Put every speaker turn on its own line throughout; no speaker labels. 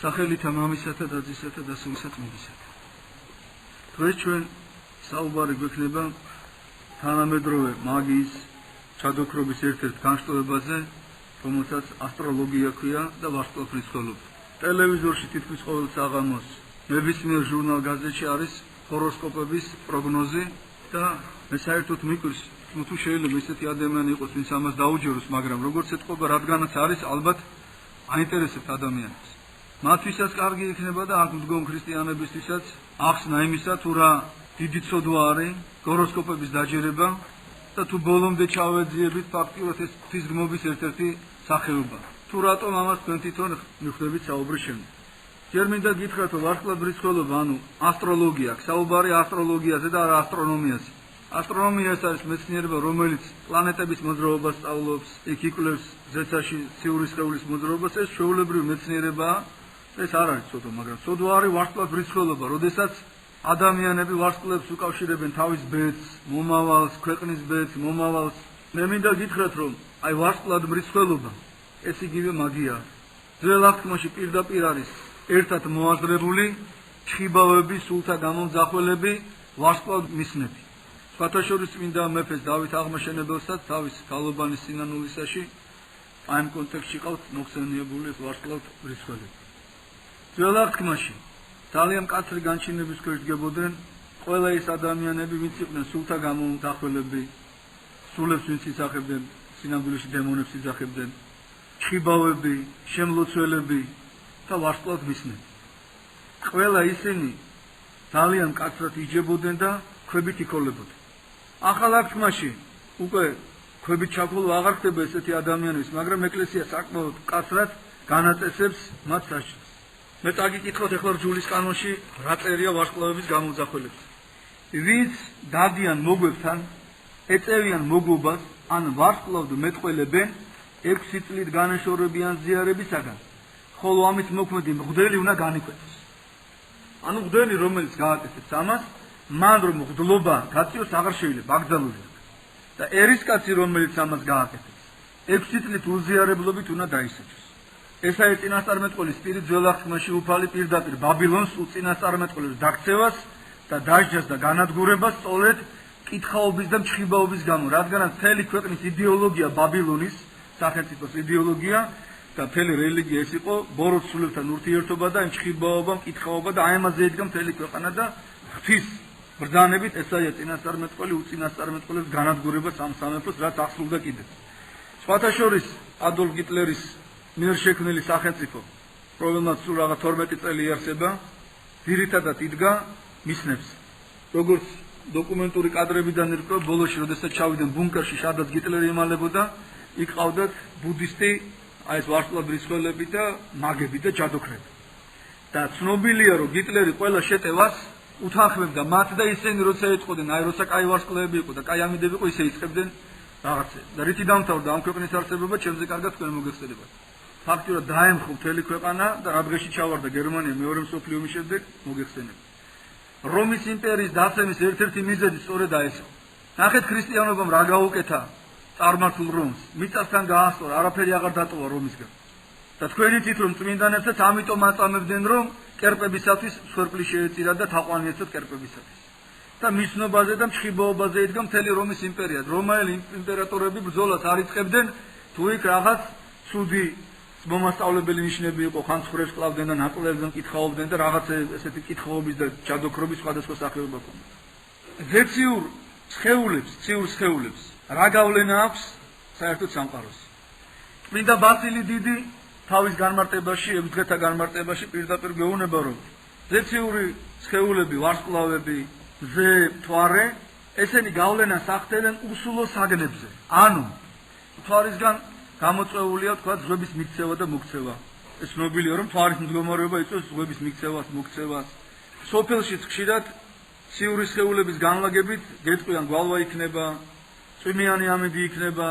სახელითა მამისათა და ძისათა და სულისა წმინდისათა. დღეს ჩვენ საუბარი გვექნება თანამედროვე მაგიის ჩადოქრობის ერთ-ერთ განშტოებაზე, რომელსაც ასტროლოგია ქვია და ვარსკვლავთმის ხელობა. ტელევიზორში თითქმის ყოველ საღამოს ნებისმიერ ჟურნალ გაზეთში არის ჰოროსკოპების პროგნოზი და მე საერთოდ მიკვირს თუ შეიძლება ესეთი ადამიანი იყოს, ვინც ამას დაუჯეროს, მაგრამ როგორც ეთყობა, რადგანაც არის ალბათ აინტერესებთ ადამიანებს. მათთვისაც კარგი იქნება და აქ მდგომ ქრისტიანებისთვისაც ახსნა იმისა, თუ რა დიდი ცოდვა არის ჰოროსკოპების დაჯერება და თუ ბოლომდე ჩავეძიებით ფაქტიურად ეს ღვთისგმობის ერთ-ერთი სახეობა. თუ რატომ ამას თქვენ თვითონ მიხვდებით საუბრის შემდეგ. ჯერ მინდა გითხრათ, რომ ვარსკვლავთმის ხელობა, ანუ ასტროლოგია, საუბარი ასტროლოგიაზე და არა ასტრონომიაზე. ასტრონომია ეს არის მეცნიერება, რომელიც პლანეტების მოძრაობას სწავლობს, იქ იკვლევს ზეცაში ციური სხეულის მოძრაობას, ეს ჩვეულებრივი მეცნიერებაა. ეს არ არის ცოდვა, მაგრამ ცოდვა არის ვარსკვლავთმის ხელობა, როდესაც ადამიანები ვარსკვლავებს უკავშირებენ თავის ბედს, მომავალს, ქვეყნის ბედს, მომავალს. მე მინდა გითხრათ, რომ აი ვარსკვლავთმის ხელობა ეს იგივე მაგია. ძველ აღთქმაში პირდაპირ არის ერთად მოაზრებული ჩხიბავები, სულთა გამომძახველები, ვარსკვლავთმისნები. სხვათა შორის წმინდა მეფეს დავით აღმაშენებელსაც თავის გალობანის სინანულისაში აი ამ კონტექსტში ყავთ მოხსენიებული ვარსკვლავთმის ხელები. ძველ აღთქმაში ძალიან მკაცრი განჩინების ქვეშ დგებოდნენ ყველა ის ადამიანები, ვინც იყვნენ სულთა გამომძახველები, სულებს ვინც ისახებდნენ, სინამდვილეში დემონებს ისახებდნენ, ჩხიბავები, შემლოცველები და ვარსკვლავთმისნები. ყველა ისინი ძალიან მკაცრად იჯებოდნენ და ქვებით იქოლებოდნენ. ახალ აღთქმაში უკვე ქვებით ჩაქოლვა აღარ ხდება ესეთი ადამიანების, მაგრამ ეკლესია საკმაოდ მკაცრად განაწესებს მათ სასჯელს. მე წაგიკითხოთ ახლა რჯულის კანონში რა წერია ვარსკვლავების გამომძახველებს. ვინც დადიან მოგვებთან, ეწევიან მოგობას, ან ვარსკვლავთ მეტყველებენ 6 წლით განეშორებიან ზიარებისაგან, ხოლო ამით მოქმედი მღვდელი უნდა განიკვეთოს. ანუ მღვდელი, რომელიც გააკეთებს ამას, მან რომ მღვდლობა გაწიოს აღარ შეიძლება, აკრძალულია. და ერისკაცი, რომელიც ამას გააკეთებს, 6 წლით უზიარებლობით უნდა დაისაჯოს. ესაა წინასწარმეტყველის პირი ძველ აღთქმაში უფალი პირდაპირ ბაბილონს უწინასწარმეტყველებს დაქცევას და დასჯას და განადგურებას სწორედ კითხაობის და მჩხიბაობის გამო, რადგანაც მთელი ქვეყნის იდეოლოგია ბაბილონის სახელმწიფოს იდეოლოგია და მთელი რელიგია ეს იყო ბოროტ სულებთან ურთიერთობა და მჩხიბაობა, მკითხაობა და აი ამაზე ედგა მთელი ქვეყანა და ღვთის ბრძანებით ესაა წინასწარმეტყველი უწინასწარმეტყველებს განადგურებას ამ სამეფოს, რაც აღსრულდა კიდევ. სხვათა შორის ადოლფ ჰიტლერის მიერ შექმნილი სახელმწიფო, რომელმაც სულ რაღაც 12 წელი იარსება, ძირითადად იდგა მისნებს. როგორც დოკუმენტური კადრებიდან ირკვევა, ბოლოში, როდესაც ჩავიდნენ ბუნკერში, სადაც ჰიტლერი იმალებოდა, იქ ყავდათ ბუდისტი, აი ეს ვარსკვლავთმის ხელები და მაგები და ჯადოქრები. და ცნობილია, რომ ჰიტლერი ყველა შეტევას უთანხმებდა მათ და ისინი როცა ეტყოდნენ, აი როცა კაი ვარსკვლავები იყო და კაი ამიდები იყო, ისე იწყებდნენ რაღაცა. და რითი დამთავრდა ამ ქვეყნის არსებობა, ჩემზე კარგად თქვენ მოგეხსენებათ. ფაქტიურად დაემხო მთელი ქვეყანა და რა დღეში ჩავარდა გერმანია მეორე მსოფლიო ომის შემდეგ, მოგეხსენებათ. რომის იმპერიის დაცემის ერთ-ერთი მიზეზი სწორედ ეს იყო. ნახეთ ქრისტიანობამ რა გაუკეთა წარმართულ რომს, მიწასთან გაასწორა, არაფერი აღარ დატოვა რომისგან. და თქვენი თვით რომ წმინდანებსაც ამიტომ აწამებდნენ, რომ კერპებისათვის სვერპლი შეეწირა და თაყვანიეცოთ კერპებისათვის. და მისნობაზე და მჩხიბაობაზე იდგა მთელი რომის იმპერია. რომაელი იმპერატორები ბრძოლას არ იწყებდნენ, თუ იქ რაღაც ცუდი მომასწავლებელი ნიშნები იყო, ხანცხრებს კლავდნენ და ნაკლებდნენ, კითხაობდნენ და რაღაც ესეთი კითხაობის და ჯადოქრობის სხვადასხვა სახეობა ჰქონდა. ზეციურ სხეულებს რა გავლენა აქვს საერთოდ სამყაროს? წმინდა ბასილი დიდი თავის განმარტებაში, 6 დღეთა განმარტებაში პირდაპირ გვეუბნება, რომ ზეციური სხეულები, ვარსკვლავები, მზე, მთვარე, ესენი გავლენას ახდენენ უსულო საგნებზე. ანუ მთვარისგან გამოწვეულია, თქვა, ზღვების მიქცევა და მოქცევა. ეს ცნობილია, რომ მთვარის მდგომარეობა იწვევს ზღვების მიქცევას, მოქცევას. სოფელშიც ხშირად ციური სხეულების განლაგებით გეტყვიან, გვალვა იქნება, წვიმიანი ამინდი იქნება,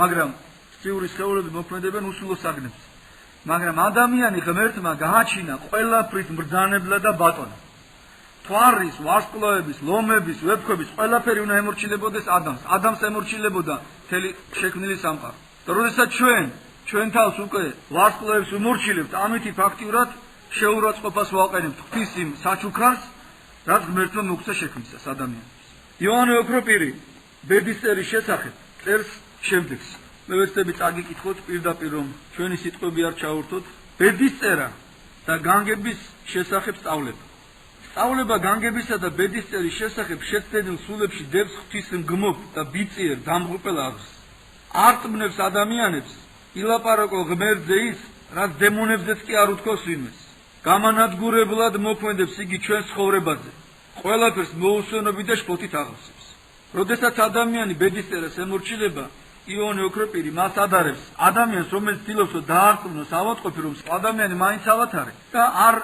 მაგრამ ციური სხეულები მოქმედებენ უსულო საგნებზე. მაგრამ ადამიანი ღმერთმა გააჩინა ყველაფრის მბრძანებლა და ბატონა. მთვარის, ვარსკვლავების, ლომების, ვეფხვების ყველაფერი უნდა ემორჩილებოდეს ადამიანს. ადამიანს ემორჩილებოდა მთელი შექმნილი სამყარო. და როდესაც ჩვენ თავს უკვე ვარსკვლავებს უმორჩილებთ, ამითი ფაქტიურად შეურაცხყოფას ვაყენებთ ღვთის იმ საჩუქრას, რაც ღმერთმა მოგცა შექმნისას ადამიანს. იოანე ოქროპირი ბედისწერის შესახებ წერს შემდეგს. მე ვეცდები წაგიკითხოთ პირდაპირ რომ ჩვენი სიტყვები არ ჩაურთოთ. ბედისწერა და განგების შესახებ სწავლება. სწავლება განგებისა და ბედისწერის შესახებ შეცდენილ სულებში დებს ღვთის მგმობ და ბიწიერ დამღუპელ აღზრს. არტმნებს ადამიანებს ილაპარაკო ღმერთზე ის, რაც დემონებზეც კი არ უთქოს ვინმეს. გამანადგურებლად მოქმედებს იგი ჩვენს ცხოვრებაზე. ყველაფერს მოუსვენობით და შფოთით აღავსებს. როდესაც ადამიანი ბედისწერას ემორჩილება, იოანე ოქროპირი მას ადარებს ადამიანს, რომელიც ცდილობს დაარწმუნოს ავადმყოფი, რომ ადამიანი მაინც ავათარე და არ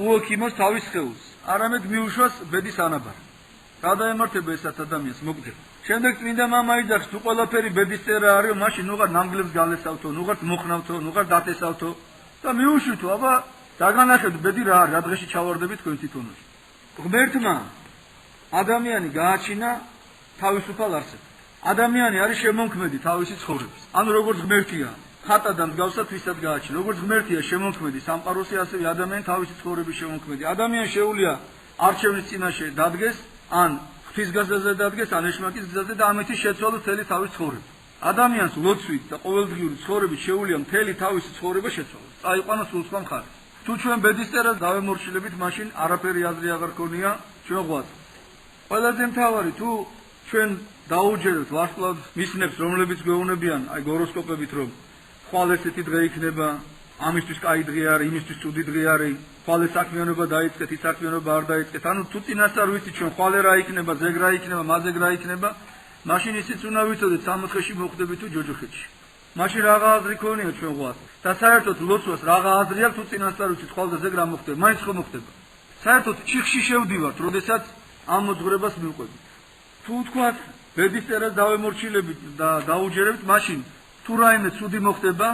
უოქიმოს თავის სხეულს, არამედ მიუშვას ბედის ანაბარი. გადაემართება ესაც ადამიანს მოგდება. შემდეგ წმინდა მამა იძახს, თუ ყველაფერი ბედისწერა არის, მაშინ ნუღარ ნამგლებს გალესავთო, ნუღარ მოხნავთო, ნუღარ დათესავთო და მიუშვითო, აბა დაგანახეთ ბედი რა არის, რა დღეში ჩავარდებით თქვენ თვითონვე. ღმერთმა ადამიანი გააჩინა თავისუფალ არსად. ადამიანი არის შემონქმედი თავისი ცხოვრების. ანუ როგორც ღმერთია, ხატადან მსგავსად ვისაც გააჩინა. როგორც ღმერთია შემონქმედი სამყაროსი, ასევე ადამიანი თავისი ცხოვრების შემონქმედი. ადამიანს შეუძლია არჩევნის წინაშე დადგეს, ან ღვთის გზაზე დადგეს, ან ეშმაკის გზაზე და ამით შეცვალოს მთელი თავის ცხოვრება. ადამიანს ლოცვით და ყოველდღიური ცხოვრებით შეუძლია მთელი თავისი ცხოვრება შეცვალოს. წაიყვანოს სულსხმა მხარეს. თუ ჩვენ ბედისწერას დავემორჩილებით, მაშინ არაფერი აზრი აღარ ქონია ჩვენ ღვაწლს. ყველაზე მთავარი, თუ ჩვენ დაუჯერებთ ვარსკვლავ მისნებს, რომლებიც გვეუბნებიან, აი გოროსკოპებით, რომ ხვალ ესეთი დღე იქნება, ამისთვის კაი დღე არის, იმისთვის ცუდი დღე არის, ხვალ ეს საქმიანობა დაიწყეთ, ის საქმიანობა არ დაიწყეთ. ანუ თუ წინასწარ ვიცით ჩვენ ხვალე რა იქნება, ზეგ რა იქნება, მაზეგ რა იქნება, მაშინ ისიც უნდა ვიცოდეთ 60-ში მოხდებით თუ ჯოჯოხეთში. მაშინ რაღაცა აზრი ქონია ჩვენ ღვაწლს. და საერთოდ ლოცვას რაღაცა აზრი აქვს, თუ წინასწარ ვიცით ხვალ და ზეგ რა მოხდება, მაინც ხო მოხდება. საერთოდ ჩიხში შევდივართ, როდესაც ამ მოძღვრებას მივყვებით. თუ თქვათ ბედისწერას დავემორჩილებით და დაუჯერებთ, მაშინ თუ რაიმე ცუდი მოხდება,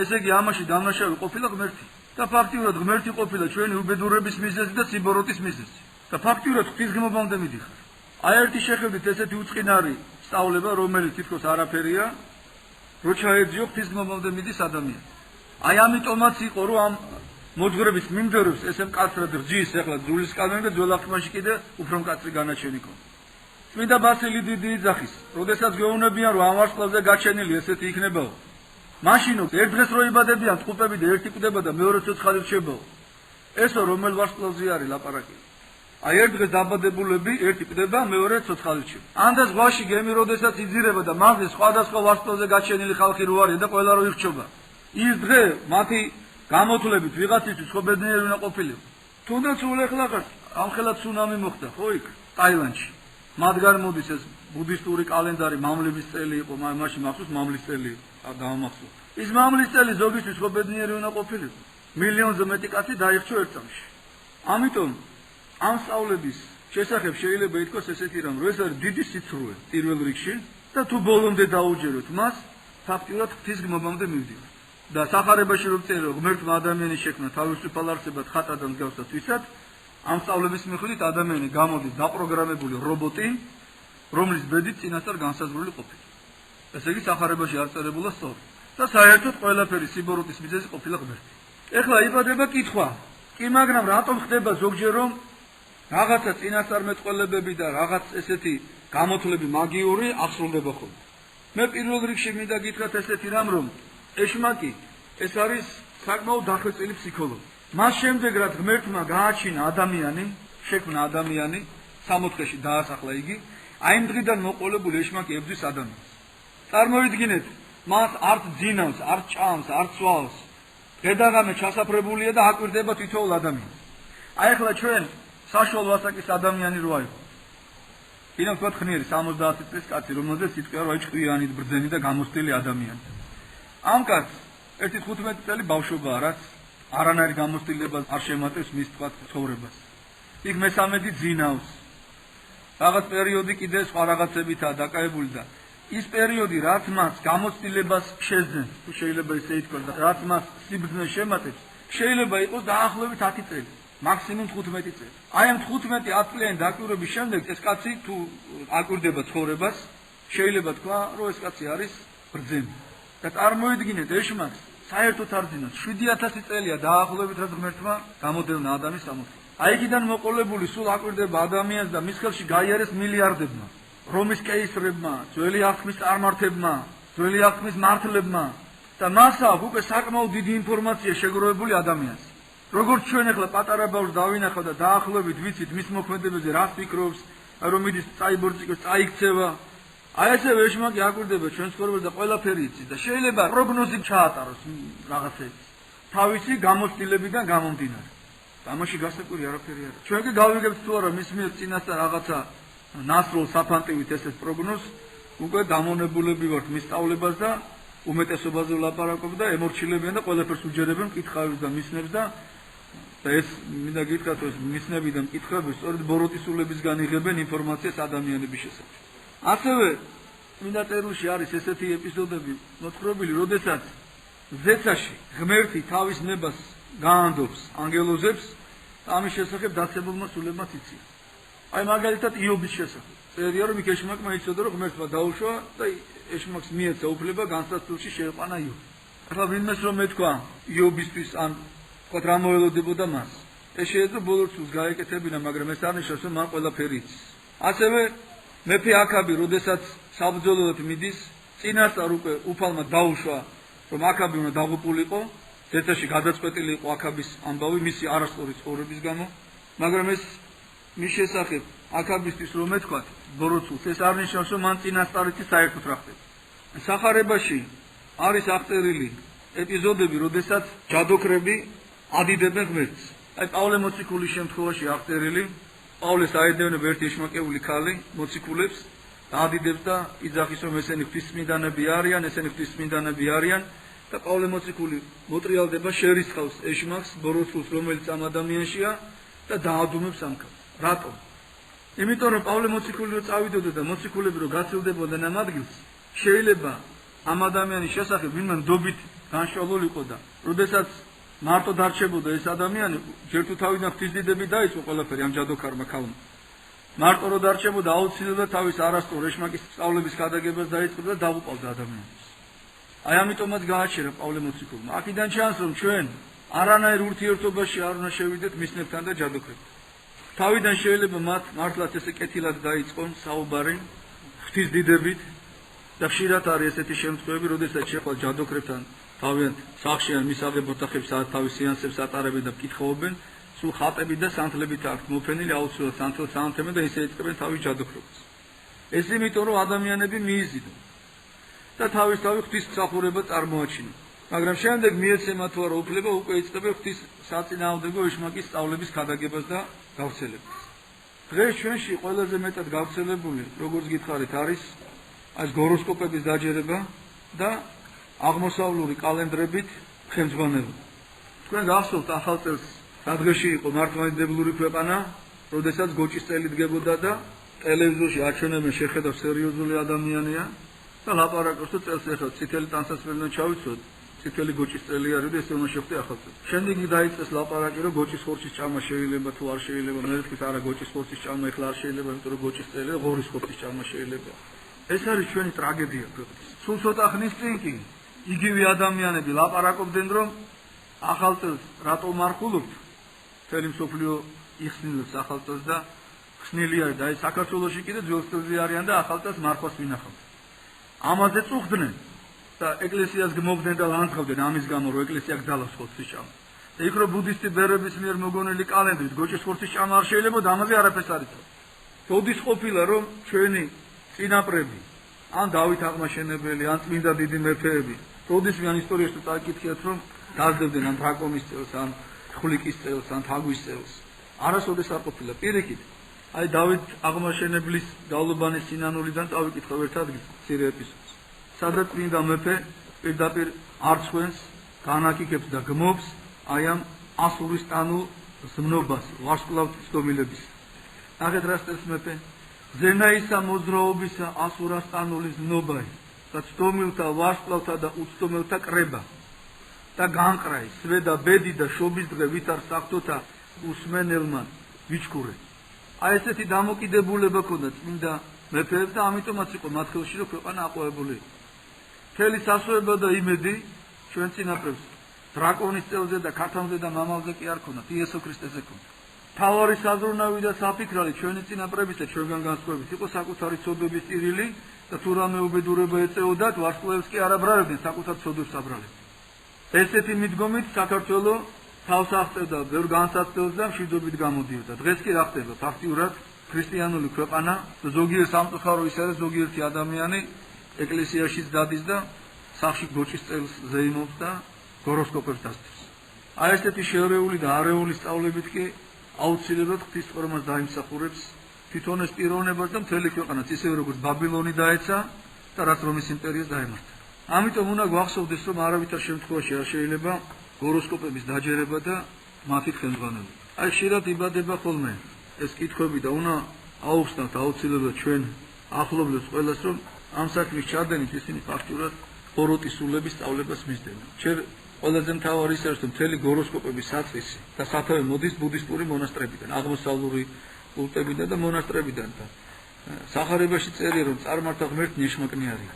ესე იგი ამაში დამნაშავე ყოფილა ღმერთი. და ფაქტიურად ღმერთი ყოფილა ჩვენი უბედურების მიზეზი და სიბოროტის მიზეზი. და ფაქტიურად ღვთისგმობამდე მიდიხარ. აი ერთი შეხედვით ესეთი უწყინარი სწავლება, რომელიც თითქოს არაფერია, რო ჩაეძიო ღვთისგმობამდე მიდის ადამიანი. აი ამიტომაც იყო, რომ ამ მოძღვრების მიმდევრებს ესე მკაცრად რძის, ეხლა ძულის კანონი და ძველ აღთქმაში კიდე უფრო მკაცრი განაჩენი ქონდა. წმინდა ბასილი დიდი იძახის, როდესაც გეუბნებიან, რომ ამ ვარსკვლავზე გაჩენილი ესეთი იქნებაო. მაშინო ერთ დღეს რო იბადებიან ტყუპები და ერთი კვდება და მეორე ცოცხალი რჩებაო. ესო რომელ ვარსკვლავზე არის ლაპარაკი? აი ერთ დღეს დაბადებულები ერთი კვდება, მეორე ცოცხალი რჩება. ანდა ზღვაში გემი როდესაც იძირება და მასზე სხვადასხვა ვარსკვლავზე გაჩენილი ხალხი რო არის და ყველა რო ირჩება. ის დღე მათი გამოთვლებით ვიღაცისთვის ხო ბედნიერი უნდა ყოფილიყო. თუნდაც უახლახარ ამ ხელა ცუნამი მოხდა, ხო იქ ტაილანდში. მათგან მოდის ეს ბუდისტური კალენდარი, მამლების წელი იყო, მაშინ მახსოვს მამლის წელი იყო, დაამახსოვრ. ის მამლის წელი ზოგისთვის ხო ბედნიერი უნდა ყოფილიყო. მილიონზე მეტი კაცი დაიხრჩო ერთ წამში. ამიტომ ამ სწავლების შესახებ შეიძლება ითქვას ესეთი რამ, რომ ეს არის დიდი სიცრუე პირველ რიგში და თუ ბოლომდე დაუჯეროთ მას, ფაქტიურად ღვთისგმობამდე მივდივართ. და სახარებაში რომ წერო ღმერთმა ადამიანის შექმნა თავისუფალ არსებად ხატადან მსგავსად ვისად, ამ სწავლების მიხედვით ადამიანი გამოდის დაპროგრამებული რობოტი, რომლის ბედით წინასწარ განსაზღვრული ყოფილა. ესე იგი სახარებაში არ წერებულა სწორი. და საერთოდ ყველაფერი სიბოროტის მიზეზი ყოფილა ღმერთი. ეხლა იბადება კითხვა, კი მაგრამ რატომ ხდება ზოგჯერ რომ რაღაცა წინასწარმეტყველებები და რაღაც ესეთი გამოთვლები მაგიური აღსრულდება ხოლმე. მე პირველ რიგში მინდა გითხრათ ესეთი რამ, რომ ეშმაკი ეს არის საკმაოდ დახვეწილი ფსიქოლოგი. მას შემდეგ რაც ღმერთმა გააჩინა ადამიანი, შექმნა ადამიანი, 60-ში დაასახლა იგი, აი იმ დღიდან მოყოლებული ეშმაკი ებრძვის ადამიანს. წარმოვიდგინეთ, მას არც ძინავს, არც ჭამს, არც სვავს. დღე-დაღამე ჩასაფრებულია და აკვირდება თითოეულ ადამიანს. აი ახლა ჩვენ საშუალო ასაკის ადამიანი რო აიღო. კიდევ თქვა ხნიერი 70 წლის კაცი, რომელზეც იტყვია რომ აი ჭკვიანი ბრძენი და გამოსტილი ადამიანი. ამ კაცს ერთი 15 წელი ბავშვობაა, რაც არანაირ გამოსტილებას არ შემატებს მის თქვა ცხოვრებას. იქ მესამედი ძინავს. რაღაც პერიოდი კიდე სხვა რაღაცებითაა დაკავებული და ის პერიოდი რაც მას გამოსტილებას შეძენს, თუ შეიძლება ისე ითქვას, რაც მას სიბრძნეს შემატებს, შეიძლება იყოს დაახლოებით 10 წელი, მაქსიმუმ 15 წელი. აი ამ 15-10 წლიანი დაკვირვების შემდეგ ეს კაცი თუ აკვირდება ცხოვრებას, შეიძლება თქვა, რომ ეს კაცი არის ბრძენი. და წარმოიდგინეთ ეშმაკს საერთოდ არ ძინავს. 7000 წელია დაახლოებით რაც ღმერთმა გამოდევნა ადამიანის სამოთხე. აი იქიდან მოყოლებული სულ აკვირდება ადამიანს და მის ხელში გაიარეს მილიარდებმა. რომის კეისრებმა, ძველი აღთქმის წარმართებმა, ძველი აღთქმის მართლებმა და მას აქვს უკვე საკმაოდ დიდი ინფორმაცია შეგროვებული ადამიანს. როგორც ჩვენ ახლა პატარა ბავშვს დავინახავ და დაახლოებით ვიცით მის მოქმედებებზე რა ფიქრობს, რომ მიდის წაიბორწიკოს, წაიქცევა. აი ესევე ეშმაკი აკვირდება ჩვენს ცხოვრებას და ყველაფერი იცის და შეიძლება პროგნოზი ჩაატაროს რაღაცებს. თავისი გამოცდილებიდან გამომდინარე. ამაში გასაკვირი არაფერი არა. ჩვენ კი გავიგებთ თუ არა მის მიერ წინასწარ რაღაცა ნასროლ საფანტივით ესეთ პროგნოზ, უკვე დამონებულები ვართ მის სწავლებას და უმეტესობაზე ვლაპარაკობ და ემორჩილებიან და ყველაფერს უჯერებენ მკითხავებს და მისნებს და ეს მინდა გითხრათ ეს მისნები და მკითხები სწორედ ბოროტისულებისგან იღებენ ინფორმაციას ადამიანების შესახებ. ასევე მინდა წერილში არის ესეთი ეპიზოდები მოთხრობილი, როდესაც ზეცაში ღმერთი თავის ნებას გაანდობს ანგელოზებს და ამის შესახებ დაცებულმა სულებმაც იციან. აი მაგალითად იობის შესახებ. წერია რომ იქ ეშმაკმა იცოდა რომ ღმერთმა დაუშვა და ეშმაკს მიეცა უფლება განსაცდელში შეეყვანა იობი. ახლა ვინმეს რომ ეთქვა იობისთვის ან თქვა რა მოელოდებოდა მას. ეს შეიძლება ბოლოს წუთს გაეკეთებინა, მაგრამ ეს არ ნიშნავს რომ მან ყველაფერი იცის. ასევე მეფე აკაბი, როდესაც საბრძოლოდ მიდის, წინასწარ უკვე უფალმა დაუშვა რომ აკაბი უნდა დაღუპულიყო, ზეცაში გადაწყვეტილი იყო აკაბის ამბავი მისი არასწორი ცხოვრების გამო, მაგრამ ეს მის შესახებ აკაბისთვის რომ ეთქვათ ბოროტსულს, ეს არ ნიშნავს რომ მან წინასწარ იცის საერთოდ რა ხდება. სახარებაში არის აღწერილი ეპიზოდები, როდესაც ჯადოქრები ადიდებენ ღმერთს. აი პავლე მოციქულის შემთხვევაში აღწერილი, პავლეს აედევნება ერთი ეშმაკეული ქალი მოციქულებს და ადიდებს და იძახის რომ ესენი ღვთისმიდანები არიან, ესენი ღვთისმიდანები არიან და პავლე მოციქული მოტრიალდება, შერისხავს ეშმაკს, ბოროტსულს, რომელიც ამ ადამიანშია და დაადუმებს ამ ქალს. რატომ? იმიტომ რომ პავლე მოციქული რო წავიდოდა და მოციქულები რო გაცილდებოდნენ ამ ადგილს, შეიძლება ამ ადამიანის შესახებ ვინმე ნდობით განშვალულიყო და როდესაც მარტო დარჩებოდა ეს ადამიანი, ჯერ თუ თავიდან ღვთისდიდები დაიწყო ყველაფერი ამ ჯადოქარმა ქალმა. მარტო რო დარჩებოდა აუცილებლად თავის არასწორ ეშმაკის სწავლების გადაგებას დაიწყო და დაუყავდა ადამიანს. აი ამიტომაც გააჩერა პავლე მოციქულმა. აქედან ჩანს რომ ჩვენ არანაირ ურთიერთობაში არ უნდა შევიდეთ მისნებთან და ჯადოქრებთან. თავიდან შეიძლება მათ მართლაც ესე კეთილად დაიწყონ საუბარი ღვთისდიდებით და ხშირად არის ესეთი შემთხვევები, როდესაც შეხვალ ჯადოქრებთან თავიანთ სახლში ან მისაღებ ოთახებში თავის სეანსებს ატარებენ და მკითხაობენ, სულ ხატები და სანთლებით აქვთ მოფენილი აუცილებლად სანთლები და ისე იწყებენ თავის ჯადოქრობას. ეს იმიტომ რომ ადამიანები მიიზიდონ და თავისთავად ღვთისმსახურება წარმოაჩინონ. მაგრამ შემდეგ მიეცემა თუ არა უფლება, უკვე იწყებენ ღვთის საწინააღმდეგო ეშმაკის სწავლების გადაგებას და გავრცელებას. დღეს ჩვენში ყველაზე მეტად გავრცელებული, როგორც გითხარით, არის ეს გოროსკოპების დაჯერება და აღმოსავლური კალენდრებით ხელმძღვანელობა. თქვენ გახსოვთ ახალ წელს სადღეში იყო მართლმადიდებლური ქვეყანა, როდესაც გოჭის წელი დგებოდა და ტელევიზორში აჩვენებენ შეხედავ სერიოზული ადამიანია და ლაპარაკობს თუ წელს ეხლა წითელი ტანსაცმელიდან ჩავიცოთ, წითელი გოჭის წელი არის და ესე უნდა შევხვდე ახალ წელს. შემდეგ დაიწყეს ლაპარაკი რომ გოჭის ხორცის ჭამა შეიძლება თუ არ შეიძლება, მე ვთქვით არა გოჭის ხორცის ჭამა ეხლა არ შეიძლება, იმიტომ რომ გოჭის წელი და ღორის ხორცის ჭამა შეიძლება. ეს არის ჩვენი ტრაგედია ქვეყნის. სულ ცოტა ხნის წინ კი იგივე ადამიანები ლაპარაკობდნენ რომ ახალ წელს რატომ მარხულობთ? მთელი მსოფლიო იხსნილებს ახალ წელს და ხსნილი არის და აი საქართველოში კიდე ძველ წელზე არიან და ახალ წელს მარხვას ვინახავთ. ამაზე წუხდნენ და ეკლესიას გმობდნენ და ლანძღავდნენ ამის გამო რომ ეკლესია გძალავს ხორცის ჭამა. და იქ რომ ბუდისტი ბერების მიერ მოგონილი კალენდრით გოჭის ხორცის ჭამა არ შეიძლება და ამაზე არაფერს არ იცოდა. როდის ყოფილა რომ ჩვენი წინაპრები ან დავით აღმაშენებელი ან წმინდა დიდი მეფეები როდის მიან ისტორიაში წაკითხიათ რომ დაძლებდნენ ან დრაკონის წელს ან ხვლიკის წელს ან თაგვის წელს არასოდეს არ ყოფილა პირიქით აი დავით აღმაშენებლის გავლობანის სინანულიდან წავიკითხავ ერთ ადგილს მცირე ეპიზოდს სადაც წმინდა მეფე პირდაპირ არცხვენს განაკიქებს და გმობს აი ამ ასურის ტანულ ზმნობას ვარსკვლავთ ცდომილების ნახეთ რა წელს მეფე ზენაისა მოძრაობისა ასურას ტანული ზნობარი და ცდომილთა ვარსკვლავთა და უცდომელთა კრება და განყრაი სვედა ბედი და შობის დღე ვითარ საფთოთა უსმენელმა ვიჩქურე აი ესეთი დამოკიდებულება ქონდა წმინდა მეფეებს და ამიტომაც იყო მათ ხელში რომ ქვეყანა აყვავებული. მთელი სასწრება და იმედი ჩვენ წინაპრებს დრაკონის წელზე და ქათამზე და მამალზე კი არ ქონდათ, იესო ქრისტეზე ქონდათ. თავარი საზრუნავი და საფიქრალი ჩვენი წინაპრების და ჩვენგან განსხვავებით იყო საკუთარი ცოდვების ტირილი და თუ რამე უბედურება ეწეოდათ, ვარსკვლავებს კი არ აბრალებდნენ, საკუთარ ცოდვებს აბრალებდნენ. ესეთი მიდგომით საქართველოს თავს აღწევდა ბევრ განსაცდელს და მშვიდობით გამოდიოდა. დღეს კი რა ხდება? ფაქტიურად ქრისტიანული ქვეყანა და ზოგიერთ სამწუხარო ის არის, ზოგიერთი ადამიანი ეკლესიაშიც დადის და სახში გოჭის წელს ზეიმობს და ჰოროსკოპებს დასწრებს. აი ესეთი შეერეული და არეული სწავლებით კი აუცილებლად ღვთისმსხურებას დაიმსახურებს თვითონ ეს პიროვნებას და მთელი ქვეყანას, ისევე როგორც ბაბილონი დაეცა და რაც რომის იმპერიას დაემართა. ამიტომ უნდა გვახსოვდეს, რომ არავითარ შემთხვევაში არ შეიძლება ჰოროსკოპების დაჯერება და მათი ხელმძღვანელობა. აი ხშირად იბადება ხოლმე ეს კითხვები და უნდა აუხსნათ აუცილებლად ჩვენ ახლობლებს ყველას, რომ ამ საქმის ჩადენით ისინი ფაქტურად ხოროტის სულების სწავლებას მისდევენ. ჩვენ ყველაზე მთავარი ის არის, რომ მთელი ჰოროსკოპების საწყისი და სათავე მოდის ბუდისტური მონასტრებიდან, აღმოსავლური კულტებიდან და მონასტრებიდან და სახარებაში წერია, რომ წარმართა ღმერთი ნიშმაკნი არის.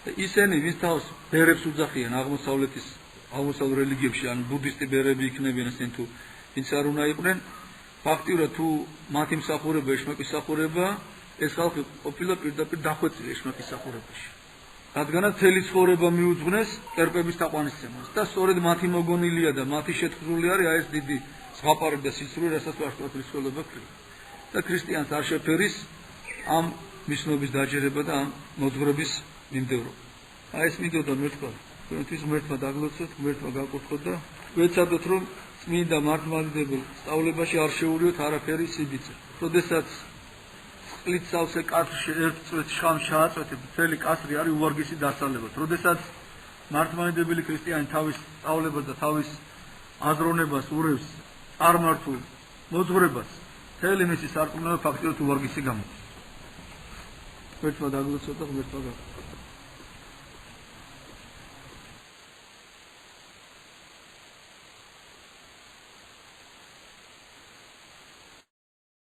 და ისინი ვის თავს ბერებს უძახიან აღმოსავლურ რელიგიებში, ან ბუდისტი ბერები იქნებიან, ისინი თუ ვინც არ უნდა იყვნენ, ფაქტიურად თუ მათი მსახურება ეშმაკის მსახურება, ეს ხალხი ყოფილა პირდაპირ დახვეწილი ეშმაკის მსახურებაში. რადგანაც მთელი ცხოვრება მიუძღვნეს კერპების თაყვანისცემას და სწორედ მათი მოგონილია და მათი შეთხზული არის აი ეს დიდი ზღაპარი და სიცრუე, რასაც ვარსკვლავთლის ცხოვრება ქვია. და ქრისტიანს არ შეფერის ამ მისნობის დაჯერება და ამ მოძღვრების მიმდევრობა. აი ეს მინდოდა მერტყვა, ჩვენთვის ღმერთმა დაგლოცოთ, ღმერთმა გაკურთხოთ და ვეცადოთ, რომ წმინდა მართლმადიდებელ სწავლებაში არ შეურიოთ არაფერი სიბიძე. როდესაც წყლით სავსე კაცში ერთ წვეთ შხამს შეაწვეთებ, მთელი კაცრი არის უვარგისი დასალება. როდესაც მართლმადიდებელი ქრისტიანი თავის სწავლებას და თავის აზროვნებას ურევს წარმართულ მოძღვრებას, მთელი მისი სარწმუნოება ფაქტობრივად უვარგისი გამოდის. ღმერთმა დაგლოცოთ და ღმერთმა გაკურთხოთ.